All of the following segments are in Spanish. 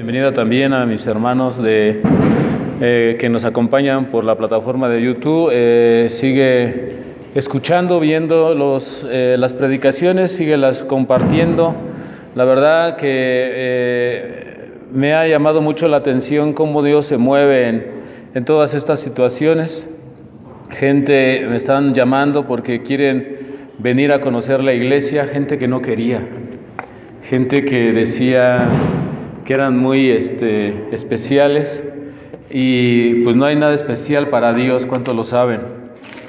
Bienvenida también a mis hermanos que nos acompañan por la plataforma de YouTube. Sigue escuchando, viendo las predicaciones, síguelas compartiendo. La verdad que me ha llamado mucho la atención cómo Dios se mueve en todas estas situaciones. Gente me están llamando porque quieren venir a conocer la iglesia, gente que no quería, gente que decía que eran muy especiales, y pues no hay nada especial para Dios, ¿cuántos lo saben?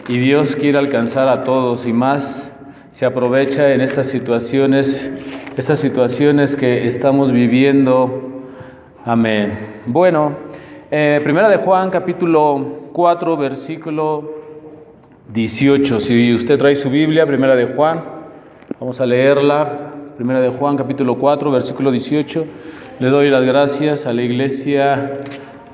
Y Dios quiere alcanzar a todos, y más se aprovecha en estas situaciones que estamos viviendo. Amén. Bueno, Primera de Juan, capítulo 4, versículo 18. Si usted trae su Biblia, Primera de Juan, vamos a leerla. Primera de Juan, capítulo 4, versículo 18. Le doy las gracias a la iglesia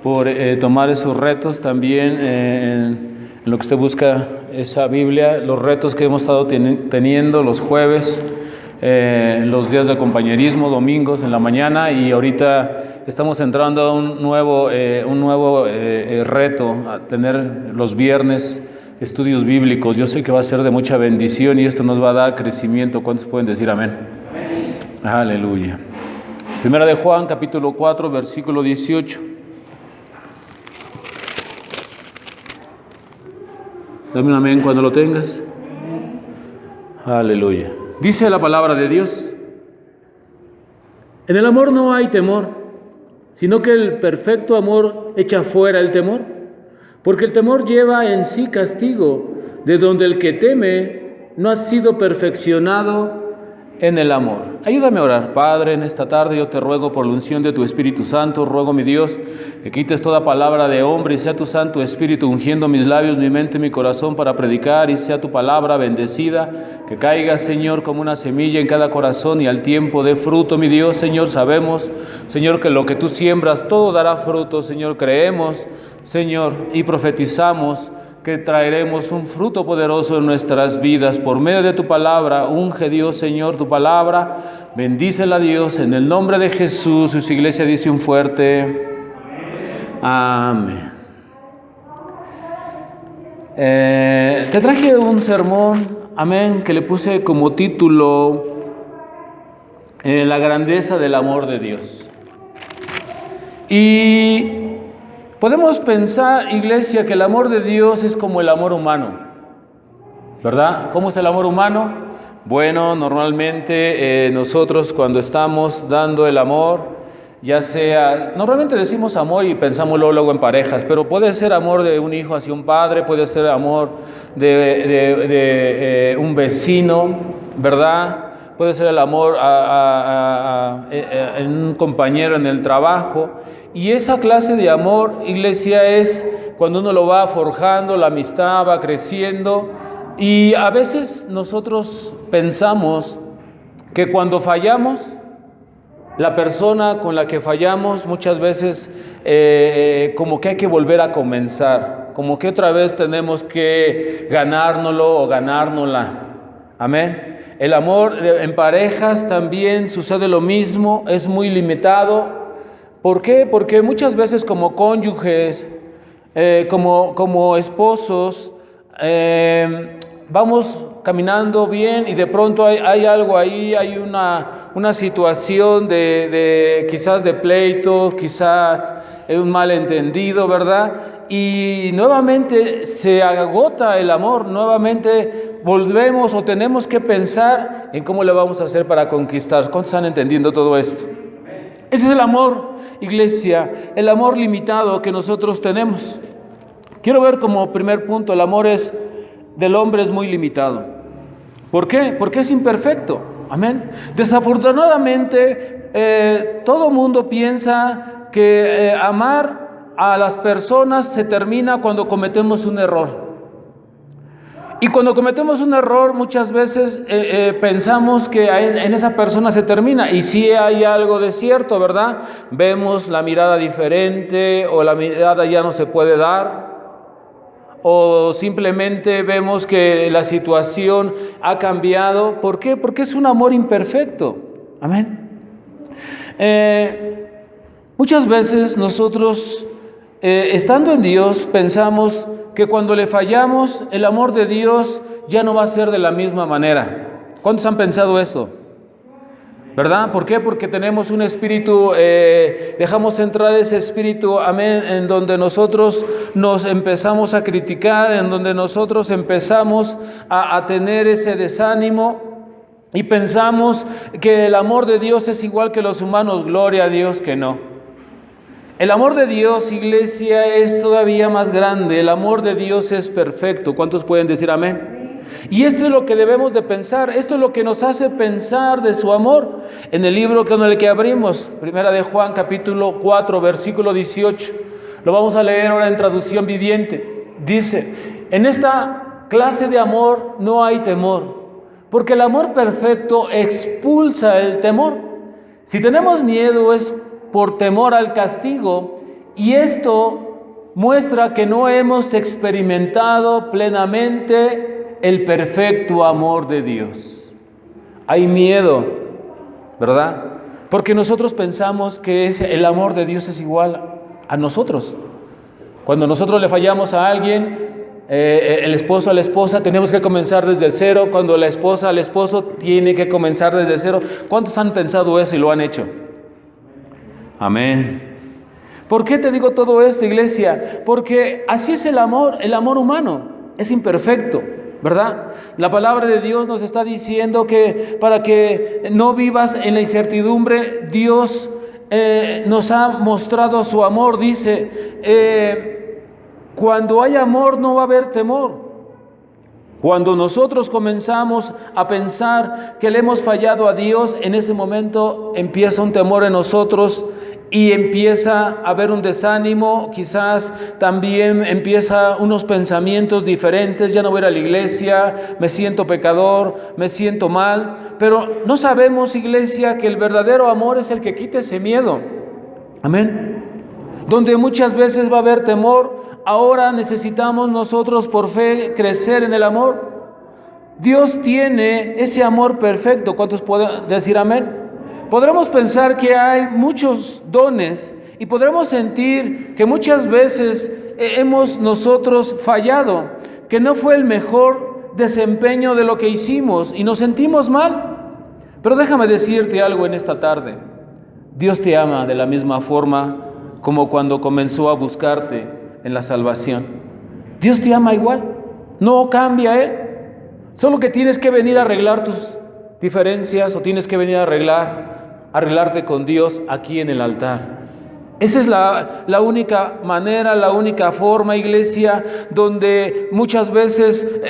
por tomar esos retos también en lo que usted busca esa Biblia, los retos que hemos estado teniendo los jueves, los días de compañerismo, domingos en la mañana, y ahorita estamos entrando a un nuevo reto, a tener los viernes estudios bíblicos. Yo sé que va a ser de mucha bendición y esto nos va a dar crecimiento. ¿Cuántos pueden decir amén? Amén. Aleluya. Primera de Juan, capítulo 4, versículo 18. Dame un amén cuando lo tengas. Aleluya. Dice la palabra de Dios: en el amor no hay temor, sino que el perfecto amor echa fuera el temor, porque el temor lleva en sí castigo, de donde el que teme no ha sido perfeccionado en el amor. Ayúdame a orar. Padre, en esta tarde yo te ruego por la unción de tu Espíritu Santo, ruego, mi Dios, que quites toda palabra de hombre y sea tu Santo Espíritu ungiendo mis labios, mi mente, mi corazón para predicar, y sea tu palabra bendecida, que caiga, Señor, como una semilla en cada corazón y al tiempo dé fruto, mi Dios. Señor, sabemos, Señor, que lo que tú siembras todo dará fruto, Señor. Creemos, Señor, y profetizamos que traeremos un fruto poderoso en nuestras vidas por medio de tu palabra. Unge, Dios, Señor, tu palabra, bendícela, Dios, en el nombre de Jesús. Su iglesia dice un fuerte amén. Te traje un sermón, amén, que le puse como título la grandeza del amor de Dios. Y podemos pensar, iglesia, que el amor de Dios es como el amor humano, ¿verdad? ¿Cómo es el amor humano? Bueno, normalmente nosotros cuando estamos dando el amor, ya sea, normalmente decimos amor y pensamos luego en parejas, pero puede ser amor de un hijo hacia un padre, puede ser amor de un vecino, ¿verdad? Puede ser el amor en un compañero en el trabajo. Y esa clase de amor, iglesia, es cuando uno lo va forjando, la amistad va creciendo. Y a veces nosotros pensamos que cuando fallamos, la persona con la que fallamos muchas veces como que hay que volver a comenzar, como que otra vez tenemos que ganárnoslo o ganárnosla. Amén. El amor en parejas también sucede lo mismo, es muy limitado. ¿Por qué? Porque muchas veces como cónyuges, como esposos, vamos caminando bien y de pronto hay algo ahí, hay una situación de quizás de pleito, quizás un malentendido, ¿verdad? Y nuevamente se agota el amor, nuevamente volvemos o tenemos que pensar en cómo le vamos a hacer para conquistar. ¿Cuántos están entendiendo todo esto? Ese es el amor, iglesia, el amor limitado que nosotros tenemos. Quiero ver como primer punto, el amor del hombre es muy limitado. ¿Por qué? Porque es imperfecto. Amén. Desafortunadamente, todo mundo piensa que amar a las personas se termina cuando cometemos un error. Y cuando cometemos un error, muchas veces pensamos que en esa persona se termina. Y sí hay algo de cierto, ¿verdad? Vemos la mirada diferente, o la mirada ya no se puede dar, o simplemente vemos que la situación ha cambiado. ¿Por qué? Porque es un amor imperfecto. Amén. Muchas veces nosotros, estando en Dios, pensamos que cuando le fallamos, el amor de Dios ya no va a ser de la misma manera. ¿Cuántos han pensado eso? ¿Verdad? ¿Por qué? Porque tenemos un espíritu, dejamos entrar ese espíritu, amén, en donde nosotros nos empezamos a criticar, en donde nosotros empezamos a tener ese desánimo y pensamos que el amor de Dios es igual que los humanos. Gloria a Dios que no. El amor de Dios, iglesia, es todavía más grande. El amor de Dios es perfecto. ¿Cuántos pueden decir amén? Y esto es lo que debemos de pensar, esto es lo que nos hace pensar de su amor. En el libro con el que abrimos, Primera de Juan, capítulo 4, versículo 18, lo vamos a leer ahora en traducción viviente. Dice, en esta clase de amor no hay temor, porque el amor perfecto expulsa el temor. Si tenemos miedo es por temor al castigo, y esto muestra que no hemos experimentado plenamente el perfecto amor de Dios. Hay miedo, ¿verdad? Porque nosotros pensamos que el amor de Dios es igual a nosotros. Cuando nosotros le fallamos a alguien, el esposo a la esposa, tenemos que comenzar desde cero. Cuando la esposa al esposo tiene que comenzar desde cero. ¿Cuántos han pensado eso y lo han hecho? Amén. ¿Por qué te digo todo esto, iglesia? Porque así es el amor humano, es imperfecto, ¿verdad? La palabra de Dios nos está diciendo que para que no vivas en la incertidumbre, Dios nos ha mostrado su amor. Dice, cuando hay amor no va a haber temor. Cuando nosotros comenzamos a pensar que le hemos fallado a Dios, en ese momento empieza un temor en nosotros y empieza a haber un desánimo, quizás también empieza unos pensamientos diferentes. Ya no voy a ir a la iglesia, me siento pecador, me siento mal, pero no sabemos, iglesia, que el verdadero amor es el que quita ese miedo. Amén. Donde muchas veces va a haber temor, ahora necesitamos nosotros por fe crecer en el amor. Dios tiene ese amor perfecto. ¿Cuántos pueden decir amén? Podremos pensar que hay muchos dones y podremos sentir que muchas veces hemos nosotros fallado, que no fue el mejor desempeño de lo que hicimos y nos sentimos mal. Pero déjame decirte algo en esta tarde. Dios te ama de la misma forma como cuando comenzó a buscarte en la salvación. Dios te ama igual, no cambia Él. Solo que tienes que venir a arreglar tus diferencias o tienes que venir a arreglarte con Dios aquí en el altar. Esa es la única manera, la única forma, iglesia, donde muchas veces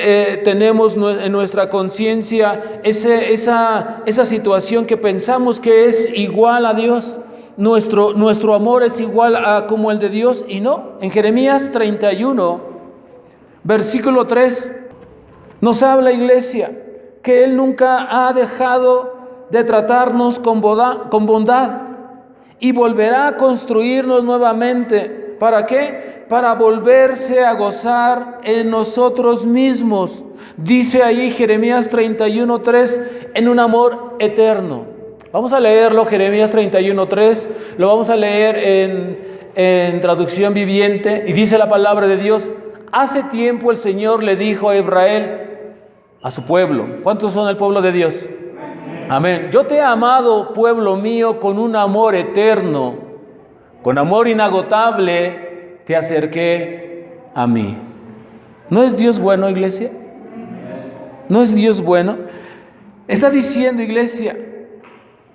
tenemos en nuestra conciencia esa situación que pensamos que es igual a Dios. Nuestro amor es igual a como el de Dios, y no. En Jeremías 31, versículo 3, nos habla, iglesia, que Él nunca ha dejado de tratarnos con bondad y volverá a construirnos nuevamente. ¿Para qué? Para volverse a gozar en nosotros mismos. Dice ahí Jeremías 31:3, en un amor eterno. Vamos a leerlo, Jeremías 31:3, lo vamos a leer en traducción viviente, y dice la palabra de Dios: hace tiempo el Señor le dijo a Israel, a su pueblo. ¿Cuántos son el pueblo de Dios? Amén. Yo te he amado, pueblo mío, con un amor eterno, con amor inagotable, te acerqué a mí. ¿No es Dios bueno, iglesia? ¿No es Dios bueno? Está diciendo, iglesia,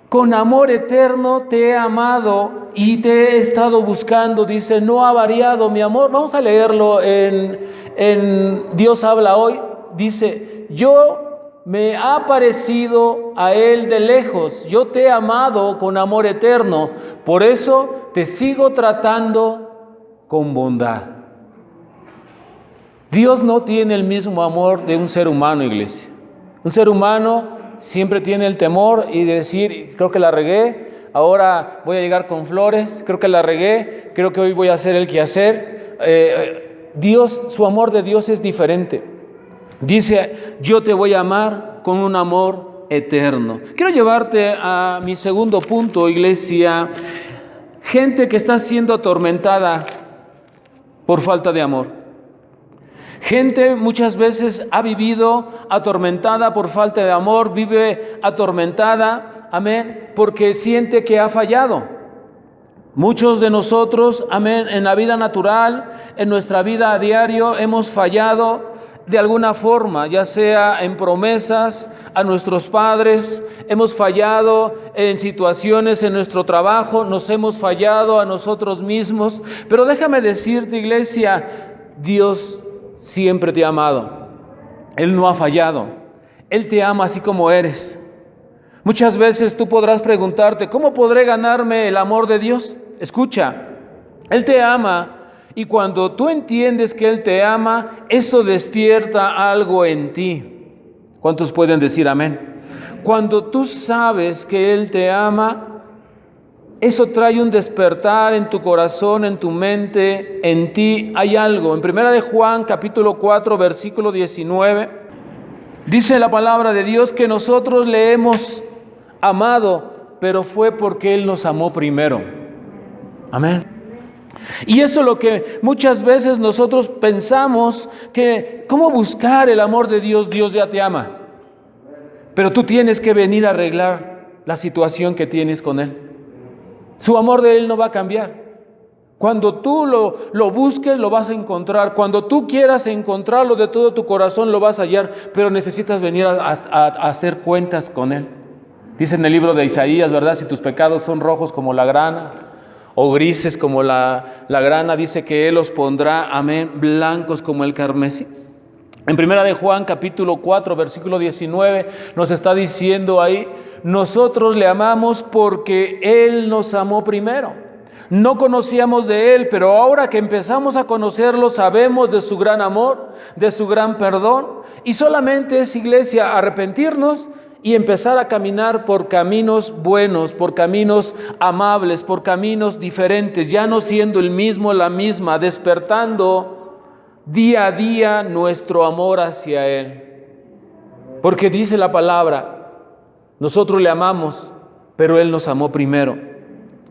con amor eterno te he amado y te he estado buscando. Dice, no ha variado mi amor. Vamos a leerlo en Dios habla hoy. Dice, yo me ha parecido a Él de lejos, yo te he amado con amor eterno, por eso te sigo tratando con bondad. Dios no tiene el mismo amor de un ser humano, iglesia. Un ser humano siempre tiene el temor y de decir, creo que la regué, ahora voy a llegar con flores, creo que la regué, creo que hoy voy a hacer el quehacer. Dios, su amor de Dios es diferente. Dice, yo te voy a amar con un amor eterno. Quiero llevarte a mi segundo punto, iglesia. gente que está siendo atormentada por falta de amor. Gente muchas veces ha vivido atormentada por falta de amor, vive atormentada, amén, porque siente que ha fallado. Muchos de nosotros, amén, en la vida natural, en nuestra vida a diario, hemos fallado de alguna forma, ya sea en promesas a nuestros padres, hemos fallado en situaciones en nuestro trabajo, nos hemos fallado a nosotros mismos. Pero déjame decirte, iglesia, Dios siempre te ha amado. Él no ha fallado. Él te ama así como eres. Muchas veces tú podrás preguntarte, ¿cómo podré ganarme el amor de Dios? Escucha, Él te ama. Y cuando tú entiendes que Él te ama, eso despierta algo en ti. ¿Cuántos pueden decir amén? Cuando tú sabes que Él te ama, eso trae un despertar en tu corazón, en tu mente, en ti. Hay algo. En 1 de Juan, capítulo 4, versículo 19, dice la palabra de Dios que nosotros le hemos amado, pero fue porque Él nos amó primero. Amén. Y eso es lo que muchas veces nosotros pensamos, que ¿cómo buscar el amor de Dios? Dios ya te ama. Pero tú tienes que venir a arreglar la situación que tienes con Él. Su amor de Él no va a cambiar. Cuando tú lo busques, lo vas a encontrar. Cuando tú quieras encontrarlo de todo tu corazón, lo vas a hallar. Pero necesitas venir a hacer cuentas con Él. Dice en el libro de Isaías, ¿verdad? Si tus pecados son rojos como la grana, o grises como la grana, dice que Él los pondrá, amén, blancos como el carmesí. En 1 de Juan, capítulo 4, versículo 19, nos está diciendo ahí, nosotros le amamos porque Él nos amó primero. No conocíamos de Él, pero ahora que empezamos a conocerlo, sabemos de su gran amor, de su gran perdón, y solamente es, iglesia, arrepentirnos y empezar a caminar por caminos buenos, por caminos amables, por caminos diferentes, ya no siendo el mismo, la misma, despertando día a día nuestro amor hacia Él. Porque dice la palabra, nosotros le amamos, pero Él nos amó primero.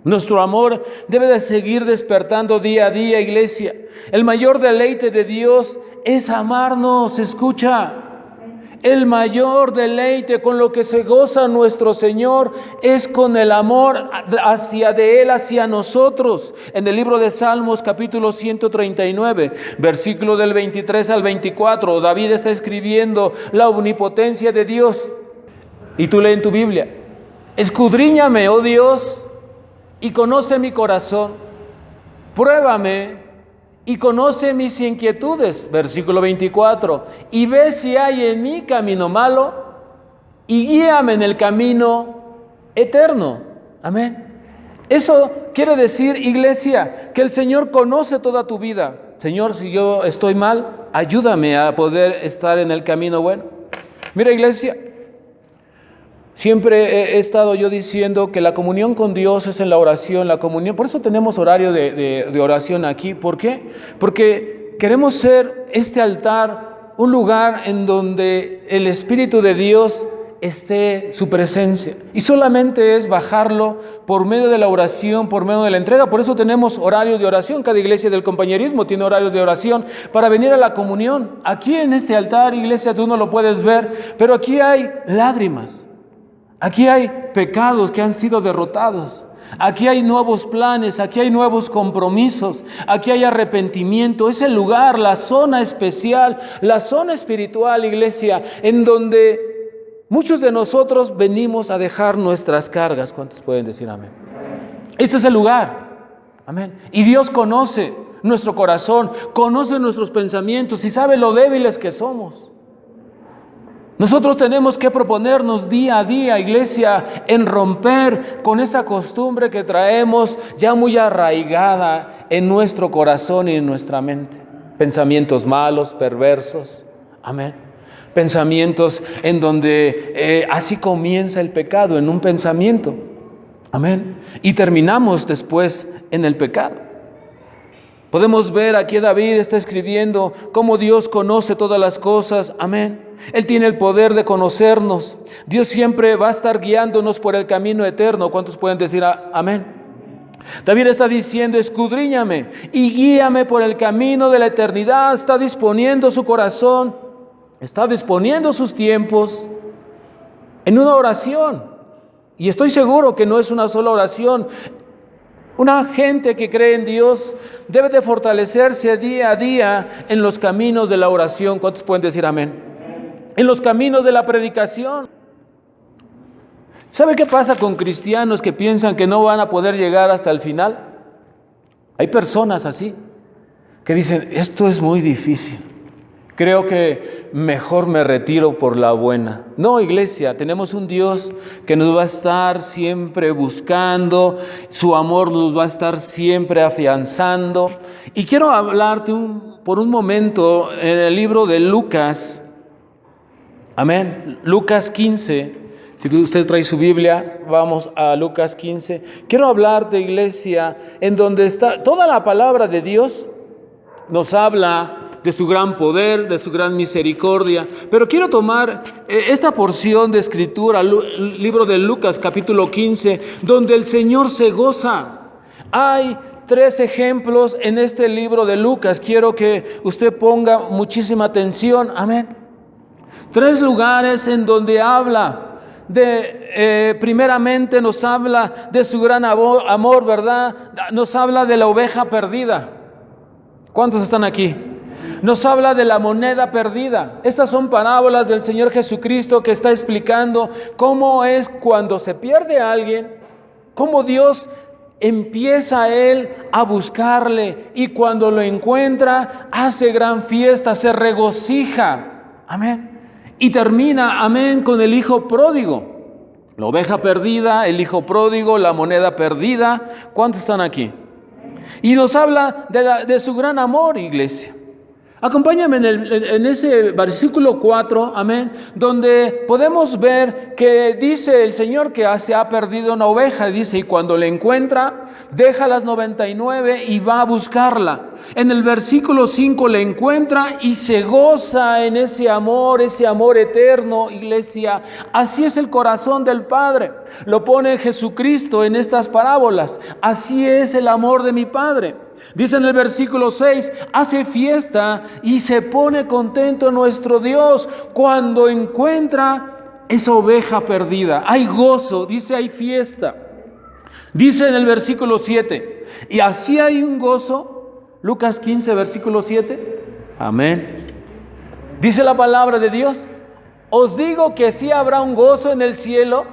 Nuestro amor debe de seguir despertando día a día, iglesia. El mayor deleite de Dios es amarnos, escucha. El mayor deleite con lo que se goza nuestro Señor es con el amor de Él hacia nosotros. En el libro de Salmos, capítulo 139, versículo del 23 al 24, David está escribiendo la omnipotencia de Dios. Y tú lees en tu Biblia, escudriñame, oh Dios, y conoce mi corazón. Pruébame y conoce mis inquietudes, versículo 24, y ve si hay en mí camino malo, y guíame en el camino eterno. Amén. Eso quiere decir, iglesia, que el Señor conoce toda tu vida. Señor, si yo estoy mal, ayúdame a poder estar en el camino bueno. Mira, iglesia, siempre he estado yo diciendo que la comunión con Dios es en la oración, la comunión. Por eso tenemos horario de oración aquí. ¿Por qué? Porque queremos ser este altar, un lugar en donde el Espíritu de Dios esté su presencia. Y solamente es bajarlo por medio de la oración, por medio de la entrega. Por eso tenemos horarios de oración. Cada iglesia del compañerismo tiene horarios de oración para venir a la comunión. Aquí en este altar, iglesia, tú no lo puedes ver, pero aquí hay lágrimas. Aquí hay pecados que han sido derrotados. Aquí hay nuevos planes, aquí hay nuevos compromisos, aquí hay arrepentimiento. Es el lugar, la zona especial, la zona espiritual, iglesia, en donde muchos de nosotros venimos a dejar nuestras cargas. ¿Cuántos pueden decir amén? Ese es el lugar. Amén. Y Dios conoce nuestro corazón, conoce nuestros pensamientos y sabe lo débiles que somos. Nosotros tenemos que proponernos día a día, iglesia, en romper con esa costumbre que traemos ya muy arraigada en nuestro corazón y en nuestra mente. Pensamientos malos, perversos, amén. Pensamientos en donde así comienza el pecado, en un pensamiento, amén. Y terminamos después en el pecado. Podemos ver aquí David está escribiendo cómo Dios conoce todas las cosas, amén. Él tiene el poder de conocernos. Dios siempre va a estar guiándonos por el camino eterno. ¿Cuántos pueden decir amén? David está diciendo: escudriñame y guíame por el camino de la eternidad. Está disponiendo su corazón, está disponiendo sus tiempos en una oración. Y estoy seguro que no es una sola oración. Una gente que cree en Dios debe de fortalecerse día a día en los caminos de la oración. ¿Cuántos pueden decir amén? En los caminos de la predicación. ¿Sabe qué pasa con cristianos que piensan que no van a poder llegar hasta el final? Hay personas así, que dicen: esto es muy difícil, creo que mejor me retiro por la buena. No, iglesia, tenemos un Dios que nos va a estar siempre buscando, su amor nos va a estar siempre afianzando. Y quiero hablarte por un momento en el libro de Lucas, amén, Lucas 15. Si usted trae su Biblia, vamos a Lucas 15. Quiero hablarte, iglesia, en donde está toda la palabra de Dios. Nos habla de su gran poder, de su gran misericordia. Pero quiero tomar esta porción de escritura, el libro de Lucas, capítulo 15, donde el Señor se goza. Hay 3 ejemplos en este libro de Lucas. Quiero que usted ponga muchísima atención. Amén. 3 lugares en donde habla primeramente nos habla de su gran amor, ¿verdad? Nos habla de la oveja perdida. ¿Cuántos están aquí? Nos habla de la moneda perdida. Estas son parábolas del Señor Jesucristo que está explicando cómo es cuando se pierde a alguien, cómo Dios empieza a él a buscarle, y cuando lo encuentra hace gran fiesta, se regocija. Amén. Y termina, amén, con el hijo pródigo. La oveja perdida, el hijo pródigo, la moneda perdida. ¿Cuántos están aquí? Y nos habla de su gran amor, iglesia. Acompáñame en ese versículo 4, amén, donde podemos ver que dice el Señor que se ha perdido una oveja. Dice: y cuando la encuentra, deja las 99 y va a buscarla. En el versículo 5 la encuentra y se goza en ese amor eterno, iglesia. Así es el corazón del Padre. Lo pone Jesucristo en estas parábolas. Así es el amor de mi Padre. Dice en el versículo 6, hace fiesta y se pone contento nuestro Dios cuando encuentra esa oveja perdida. Hay gozo, dice, hay fiesta. Dice en el versículo 7, y así hay un gozo. Lucas 15, versículo 7. Amén. Dice la palabra de Dios: os digo que sí habrá un gozo en el cielo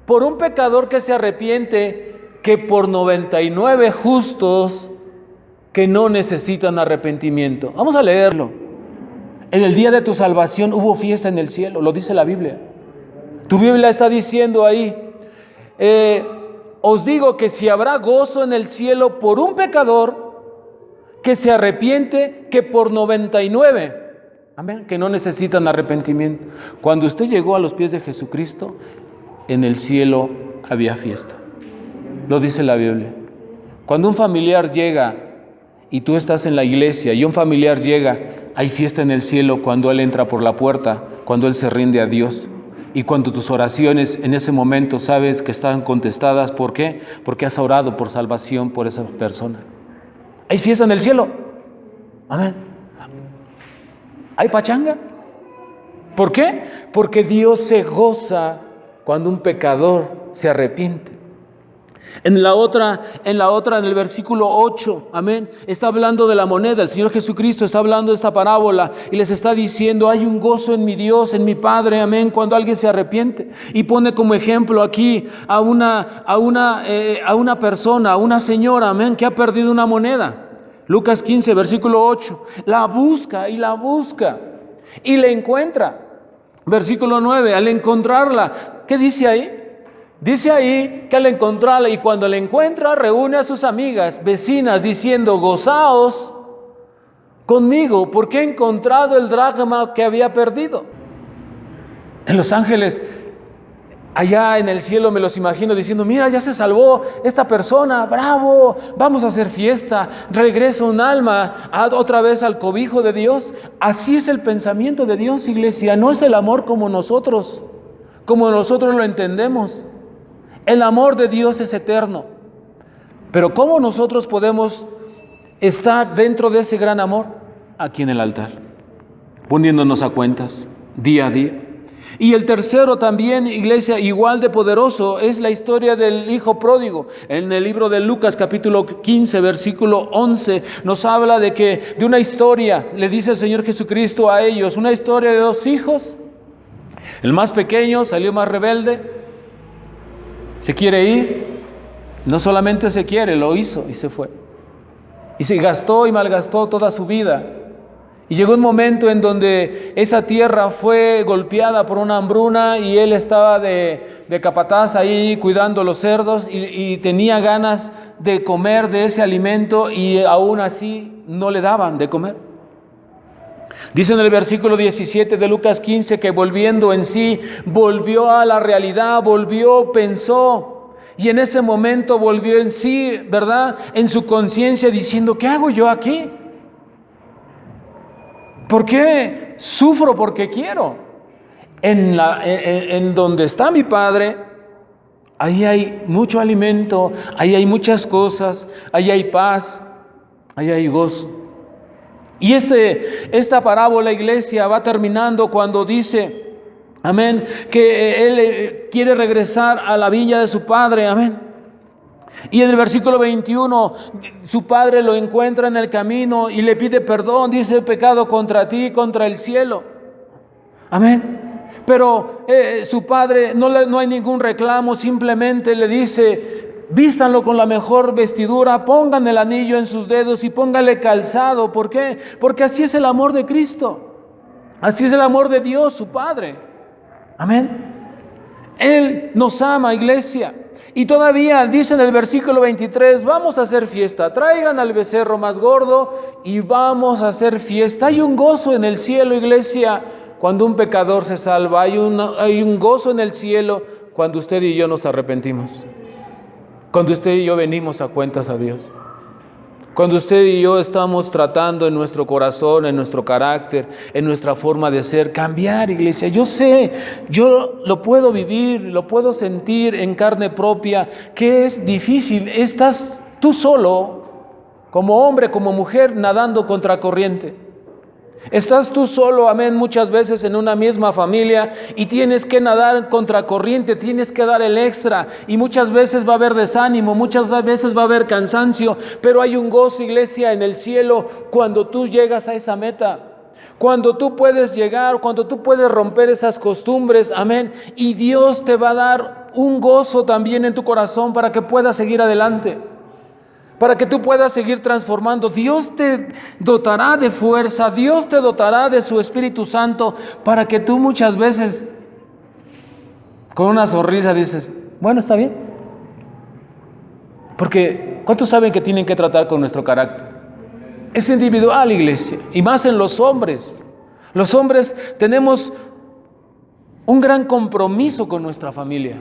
por un pecador que se arrepiente, que por 99 justos que no necesitan arrepentimiento. Vamos a leerlo. En el día de tu salvación hubo fiesta en el cielo, lo dice la Biblia. Tu Biblia está diciendo ahí, os digo que si habrá gozo en el cielo por un pecador que se arrepiente, que por 99, amén, que no necesitan arrepentimiento. Cuando usted llegó a los pies de Jesucristo, en el cielo había fiesta. Lo dice la Biblia. Cuando un familiar llega y tú estás en la iglesia y un familiar llega, hay fiesta en el cielo cuando él entra por la puerta, cuando él se rinde a Dios. Y cuando tus oraciones en ese momento sabes que están contestadas. ¿Por qué? Porque has orado por salvación por esa persona. Hay fiesta en el cielo. Amén. Hay pachanga. ¿Por qué? Porque Dios se goza cuando un pecador se arrepiente. En el versículo 8, amén, está hablando de la moneda. El Señor Jesucristo está hablando de esta parábola y les está diciendo: hay un gozo en mi Dios, en mi Padre, amén, cuando alguien se arrepiente. Y pone como ejemplo aquí a una persona, a una señora, amén, que ha perdido una moneda. Lucas 15, versículo 8, la busca y la encuentra. Versículo 9, al encontrarla, ¿qué dice ahí? Dice ahí que al encontrarla, y cuando la encuentra, reúne a sus amigas, vecinas, diciendo: gozaos conmigo, porque he encontrado el dracma que había perdido. En Los Ángeles, allá en el cielo, me los imagino diciendo: mira, ya se salvó esta persona, bravo, vamos a hacer fiesta, regresa un alma otra vez al cobijo de Dios. Así es el pensamiento de Dios, iglesia. No es el amor como nosotros lo entendemos. El amor de Dios es eterno. Pero ¿cómo nosotros podemos estar dentro de ese gran amor? Aquí en el altar, poniéndonos a cuentas día a día. Y el tercero también, iglesia, igual de poderoso, es la historia del hijo pródigo. En el libro de Lucas, capítulo 15, versículo 11, nos habla de una historia, le dice el Señor Jesucristo a ellos, una historia de dos hijos. El más pequeño salió más rebelde, se quiere ir, no solamente se quiere, lo hizo y se fue. Y se gastó y malgastó toda su vida. Y llegó un momento en donde esa tierra fue golpeada por una hambruna y él estaba de capataz ahí cuidando los cerdos y tenía ganas de comer de ese alimento y aún así no le daban de comer. Dice en el versículo 17 de Lucas 15 que volviendo en sí, volvió a la realidad, pensó y en ese momento volvió en sí, ¿verdad? En su conciencia diciendo, ¿qué hago yo aquí? ¿Por qué sufro? Porque quiero. En donde está mi Padre, ahí hay mucho alimento, ahí hay muchas cosas, ahí hay paz, ahí hay gozo. Y esta parábola, iglesia, va terminando cuando dice, amén, que él quiere regresar a la viña de su padre, amén. Y en el versículo 21, su padre lo encuentra en el camino y le pide perdón, dice, he pecado contra ti, contra el cielo. Amén. Pero su padre no hay ningún reclamo, simplemente le dice, vístanlo con la mejor vestidura, pongan el anillo en sus dedos y póngale calzado. ¿Por qué? Porque así es el amor de Cristo. Así es el amor de Dios, su Padre. Amén. Él nos ama, iglesia. Y todavía dice en el versículo 23, vamos a hacer fiesta, traigan al becerro más gordo y vamos a hacer fiesta. Hay un gozo en el cielo, iglesia, cuando un pecador se salva. Hay un gozo en el cielo cuando usted y yo nos arrepentimos. Cuando usted y yo venimos a cuentas a Dios. Cuando usted y yo estamos tratando en nuestro corazón, en nuestro carácter, en nuestra forma de ser, cambiar, iglesia. Yo sé, yo lo puedo vivir, lo puedo sentir en carne propia, que es difícil. Estás tú solo, como hombre, como mujer, nadando contra corriente. Estás tú solo, amén, muchas veces en una misma familia y tienes que nadar contra corriente, tienes que dar el extra y muchas veces va a haber desánimo, muchas veces va a haber cansancio, pero hay un gozo, iglesia, en el cielo cuando tú llegas a esa meta, cuando tú puedes llegar, cuando tú puedes romper esas costumbres, amén, y Dios te va a dar un gozo también en tu corazón para que puedas seguir adelante. Para que tú puedas seguir transformando. Dios te dotará de fuerza, Dios te dotará de su Espíritu Santo para que tú muchas veces con una sonrisa dices, bueno, está bien. Porque ¿cuántos saben que tienen que tratar con nuestro carácter? Es individual, iglesia, y más en los hombres. Los hombres tenemos un gran compromiso con nuestra familia.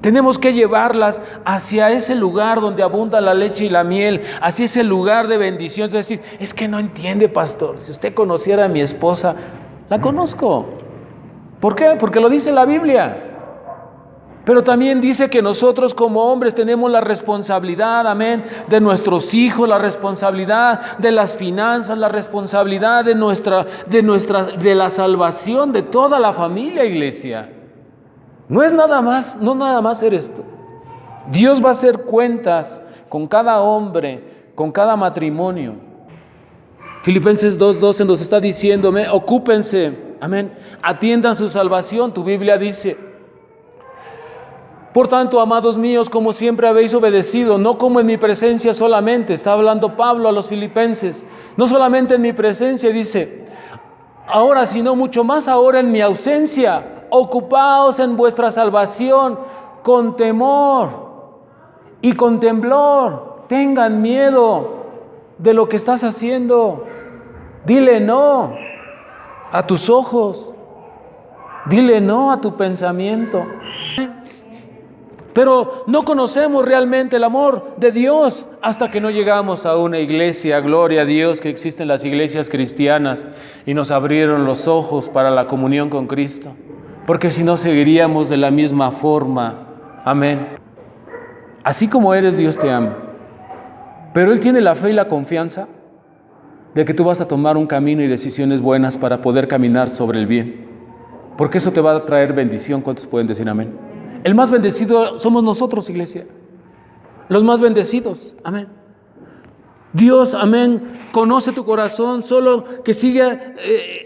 Tenemos que llevarlas hacia ese lugar donde abunda la leche y la miel, hacia ese lugar de bendición. Es decir, es que no entiende, pastor, si usted conociera a mi esposa, la conozco. ¿Por qué? Porque lo dice la Biblia. Pero también dice que nosotros como hombres tenemos la responsabilidad, amén, de nuestros hijos, la responsabilidad de las finanzas, la responsabilidad de la salvación de toda la familia, iglesia. No nada más ser esto. Dios va a hacer cuentas con cada hombre, con cada matrimonio. Filipenses 2:12 nos está diciéndome, ocúpense, amén, atiendan su salvación. Tu Biblia dice, por tanto, amados míos, como siempre habéis obedecido, no como en mi presencia solamente, está hablando Pablo a los filipenses, no solamente en mi presencia, dice, ahora, sino mucho más ahora en mi ausencia. Ocupaos en vuestra salvación con temor y con temblor. Tengan miedo de lo que estás haciendo. Dile no a tus ojos. Dile no a tu pensamiento. Pero no conocemos realmente el amor de Dios hasta que no llegamos a una iglesia. Gloria a Dios que existen las iglesias cristianas y nos abrieron los ojos para la comunión con Cristo. Porque si no seguiríamos de la misma forma. Amén. Así como eres, Dios te ama. Pero Él tiene la fe y la confianza de que tú vas a tomar un camino y decisiones buenas para poder caminar sobre el bien. Porque eso te va a traer bendición. ¿Cuántos pueden decir amén? El más bendecido somos nosotros, iglesia. Los más bendecidos. Amén. Dios, amén, conoce tu corazón, solo que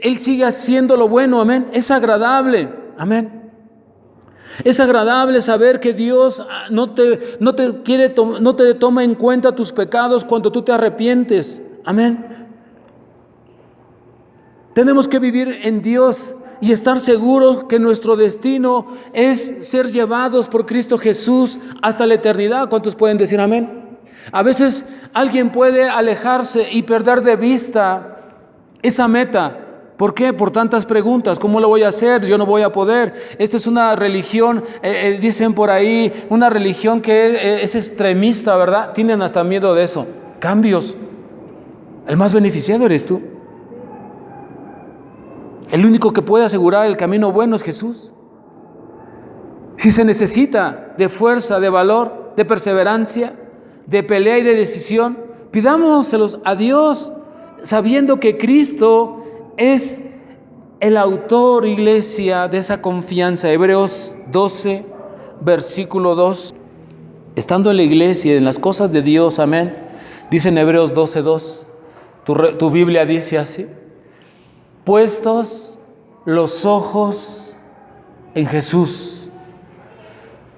Él sigue haciendo lo bueno, amén. Es agradable, amén. Es agradable saber que Dios no te toma en cuenta tus pecados cuando tú te arrepientes, amén. Tenemos que vivir en Dios y estar seguros que nuestro destino es ser llevados por Cristo Jesús hasta la eternidad. ¿Cuántos pueden decir amén? A veces alguien puede alejarse y perder de vista esa meta. ¿Por qué? Por tantas preguntas. ¿Cómo lo voy a hacer? Yo no voy a poder. Esta es una religión, dicen por ahí, una religión que es extremista, ¿verdad? Tienen hasta miedo de eso. Cambios. El más beneficiado eres tú. El único que puede asegurar el camino bueno es Jesús. Si se necesita de fuerza, de valor, de perseverancia, de pelea y de decisión, pidámoselos a Dios, sabiendo que Cristo es el autor, iglesia, de esa confianza. Hebreos 12, versículo 2. Estando en la iglesia, en las cosas de Dios, amén. Dice en Hebreos 12, 2. Tu Biblia dice así: puestos los ojos en Jesús,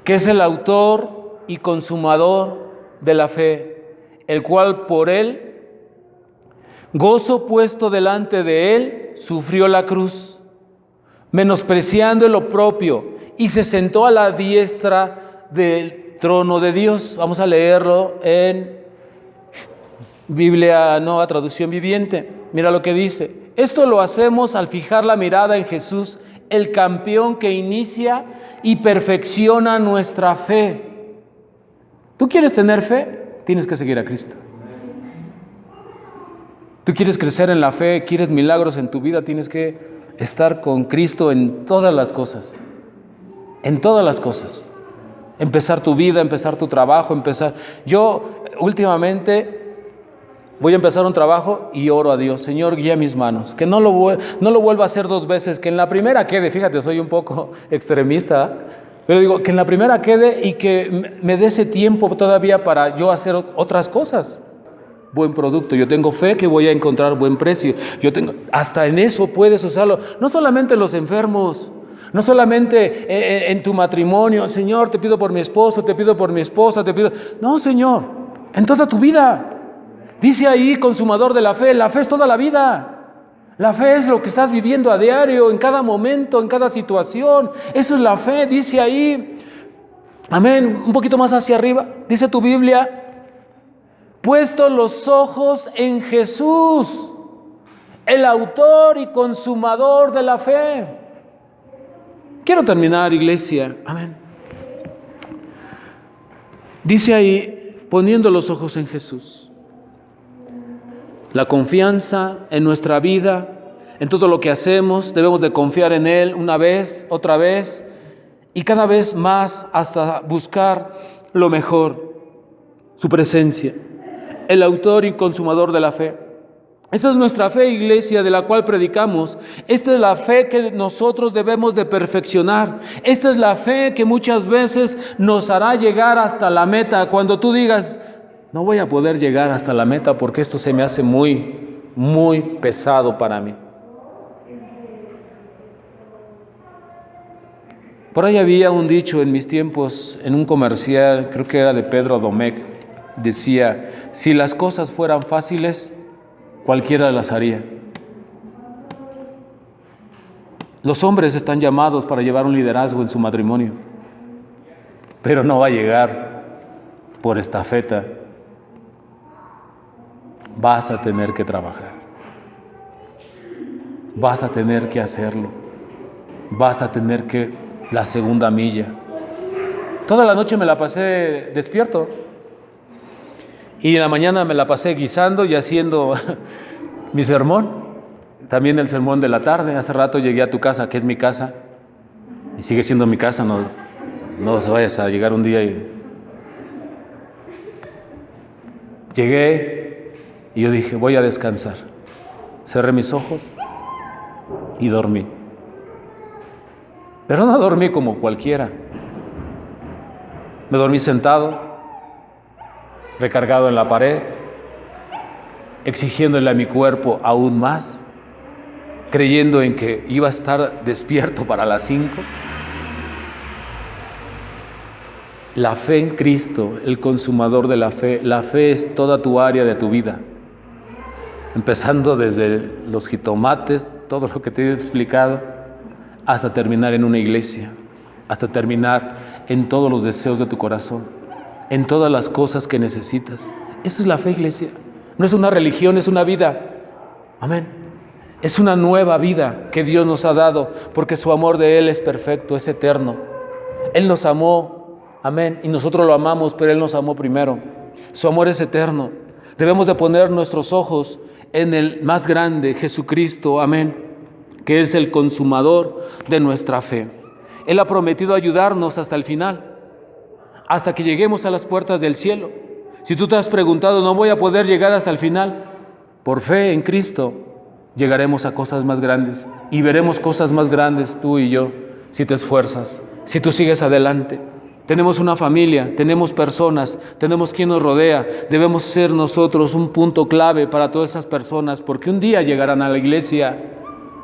que es el autor y consumador de la fe, el cual por él, gozo puesto delante de él, sufrió la cruz, menospreciando el oprobio, y se sentó a la diestra del trono de Dios. Vamos a leerlo en Biblia Nueva Traducción Viviente. Mira lo que dice: esto lo hacemos al fijar la mirada en Jesús, el campeón que inicia y perfecciona nuestra fe. ¿Tú quieres tener fe? Tienes que seguir a Cristo. ¿Tú quieres crecer en la fe? ¿Quieres milagros en tu vida? Tienes que estar con Cristo en todas las cosas. En todas las cosas. Empezar tu vida, empezar tu trabajo, Yo últimamente voy a empezar un trabajo y oro a Dios: Señor, guía mis manos, que no lo vuelva a hacer dos veces, que en la primera quede. Fíjate, soy un poco extremista, pero digo, que en la primera quede y que me dé ese tiempo todavía para yo hacer otras cosas. Buen producto, yo tengo fe que voy a encontrar buen precio. Hasta en eso puedes usarlo, no solamente en los enfermos, no solamente en tu matrimonio. Señor, te pido por mi esposo, te pido por mi esposa, No, Señor, en toda tu vida. Dice ahí, consumador de la fe es toda la vida. La fe es lo que estás viviendo a diario, en cada momento, en cada situación. Eso es la fe, dice ahí. Amén, un poquito más hacia arriba, dice tu Biblia: puestos los ojos en Jesús, el autor y consumador de la fe. Quiero terminar, iglesia. Amén. Dice ahí, poniendo los ojos en Jesús. La confianza en nuestra vida, en todo lo que hacemos, debemos de confiar en Él una vez, otra vez, y cada vez más hasta buscar lo mejor, su presencia. El autor y consumador de la fe. Esa es nuestra fe, iglesia, de la cual predicamos. Esta es la fe que nosotros debemos de perfeccionar. Esta es la fe que muchas veces nos hará llegar hasta la meta. Cuando tú digas: no voy a poder llegar hasta la meta porque esto se me hace muy, muy pesado para mí. Por ahí había un dicho en mis tiempos, en un comercial, creo que era de Pedro Domecq, decía: si las cosas fueran fáciles, cualquiera las haría. Los hombres están llamados para llevar un liderazgo en su matrimonio, pero no va a llegar por estafeta. Vas a tener que trabajar. Vas a tener que hacerlo. Vas a tener que la segunda milla. Toda la noche me la pasé despierto. Y en la mañana me la pasé guisando y haciendo mi sermón. También el sermón de la tarde. Hace rato llegué a tu casa, que es mi casa. Y sigue siendo mi casa. No vayas a llegar un día y... Llegué y yo dije, voy a descansar. Cerré mis ojos y dormí. Pero no dormí como cualquiera. Me dormí sentado, recargado en la pared, exigiéndole a mi cuerpo aún más, creyendo en que iba a estar despierto para las 5. La fe en Cristo, el consumador de la fe es toda tu área de tu vida, empezando desde los jitomates, todo lo que te he explicado, hasta terminar en una iglesia, hasta terminar en todos los deseos de tu corazón, en todas las cosas que necesitas. Eso es la fe, iglesia. No es una religión, es una vida. Amén. Es una nueva vida que Dios nos ha dado, porque su amor de Él es perfecto, es eterno. Él nos amó. Amén. Y nosotros lo amamos, pero Él nos amó primero. Su amor es eterno. Debemos de poner nuestros ojos en el más grande, Jesucristo. Amén. Que es el consumador de nuestra fe. Él ha prometido ayudarnos hasta el final, hasta que lleguemos a las puertas del cielo. Si tú te has preguntado, no voy a poder llegar hasta el final, por fe en Cristo, llegaremos a cosas más grandes y veremos cosas más grandes tú y yo, si te esfuerzas, si tú sigues adelante. Tenemos una familia, tenemos personas, tenemos quien nos rodea. Debemos ser nosotros un punto clave para todas esas personas, porque un día llegarán a la iglesia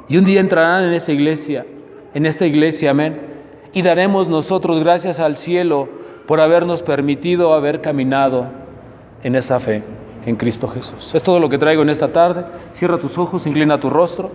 y un día entrarán en esa iglesia, en esta iglesia, amén. Y daremos nosotros gracias al cielo por habernos permitido haber caminado en esa fe en Cristo Jesús. Es todo lo que traigo en esta tarde. Cierra tus ojos, inclina tu rostro.